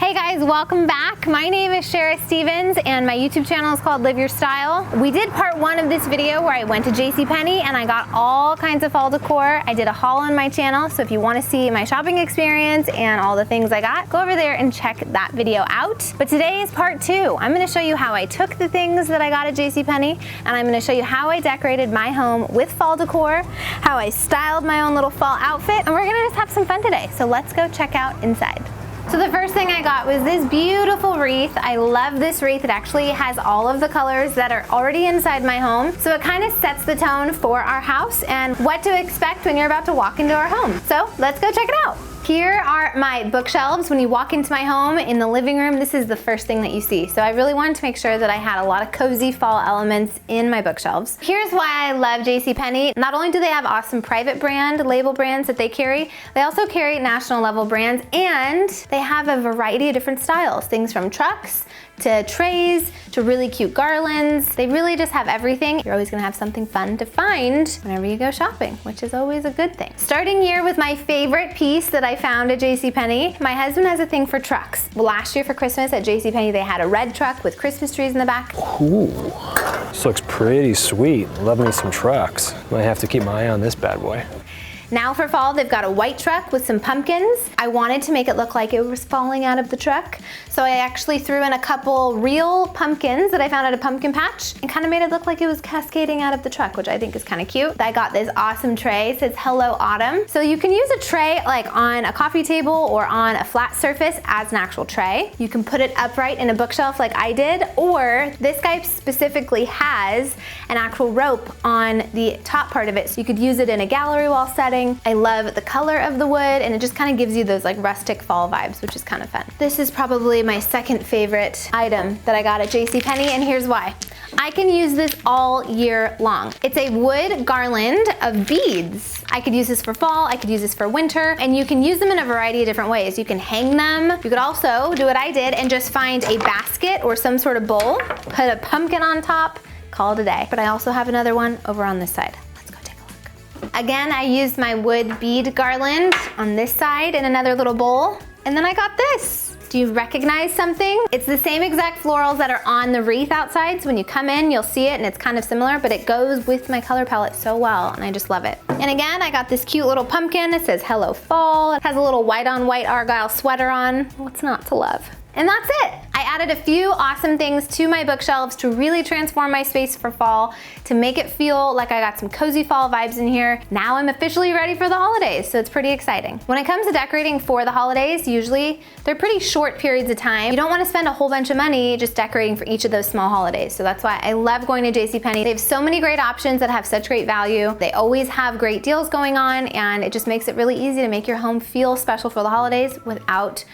Hey guys, welcome back. My name is Shara Stevens and my YouTube channel is called Live Your Style. We did part one of this video where I went to JCPenney and I got all kinds of fall decor. I did a haul on my channel, so if you want to see my shopping experience and all the things I got, go over there and check that video out. But today is part two. I'm going to show you how I took the things that I got at JCPenney and I'm going to show you how I decorated my home with fall decor, how I styled my own little fall outfit, and we're going to just have some fun today. So let's go check out inside. So the first thing I got was this beautiful wreath. I love this wreath. It actually has all of the colors that are already inside my home. So it kind of sets the tone for our house and what to expect when you're about to walk into our home. So let's go check it out. Here are my bookshelves. When you walk into my home in the living room, this is the first thing that you see. So I really wanted to make sure that I had a lot of cozy fall elements in my bookshelves. Here's why I love JCPenney. Not only do they have awesome private brand, label brands that they carry, they also carry national level brands, and they have a variety of different styles. Things from trucks to trays to really cute garlands. They really just have everything. You're always gonna have something fun to find whenever you go shopping, which is always a good thing. Starting here with my favorite piece that I found at JCPenney. My husband has a thing for trucks. Last year for Christmas at JCPenney, they had a red truck with Christmas trees in the back. Ooh, this looks pretty sweet. Love me some trucks. Might have to keep my eye on this bad boy. Now for fall, they've got a white truck with some pumpkins. I wanted to make it look like it was falling out of the truck, so I actually threw in a couple real pumpkins that I found at a pumpkin patch and kind of made it look like it was cascading out of the truck, which I think is kind of cute. I got this awesome tray. It says Hello Autumn. So you can use a tray like on a coffee table or on a flat surface as an actual tray. You can put it upright in a bookshelf like I did, or this guy specifically has an actual rope on the top part of it, so you could use it in a gallery wall setting. I love the color of the wood, and it just kind of gives you those like rustic fall vibes, which is kind of fun. This is probably my second favorite item that I got at JCPenney, and here's why. I can use this all year long. It's a wood garland of beads. I could use this for fall, I could use this for winter, and you can use them in a variety of different ways. You can hang them. You could also do what I did and just find a basket or some sort of bowl, put a pumpkin on top, call it a day. But I also have another one over on this side. Again, I used my wood bead garland on this side in another little bowl, and then I got this. Do you recognize something? It's the same exact florals that are on the wreath outside, so when you come in, you'll see it and it's kind of similar, but it goes with my color palette so well, and I just love it. And again, I got this cute little pumpkin. It says Hello Fall. It has a little white on white Argyle sweater on. What's not to love? And that's it. I added a few awesome things to my bookshelves to really transform my space for fall, to make it feel like I got some cozy fall vibes in here. Now I'm officially ready for the holidays, so it's pretty exciting. When it comes to decorating for the holidays, usually they're pretty short periods of time. You don't want to spend a whole bunch of money just decorating for each of those small holidays. So that's why I love going to JCPenney. They have so many great options that have such great value. They always have great deals going on, and it just makes it really easy to make your home feel special for the holidays without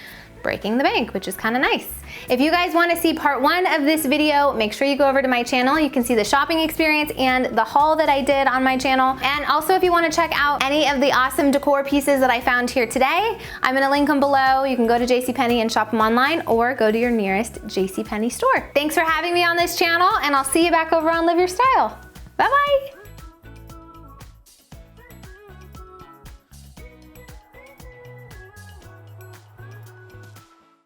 breaking the bank, which is kind of nice. If you guys want to see part one of this video, make sure you go over to my channel. You can see the shopping experience and the haul that I did on my channel. And also, if you want to check out any of the awesome decor pieces that I found here today, I'm going to link them below. You can go to JCPenney and shop them online, or go to your nearest JCPenney store. Thanks for having me on this channel, and I'll see you back over on Live Your Style. Bye-bye.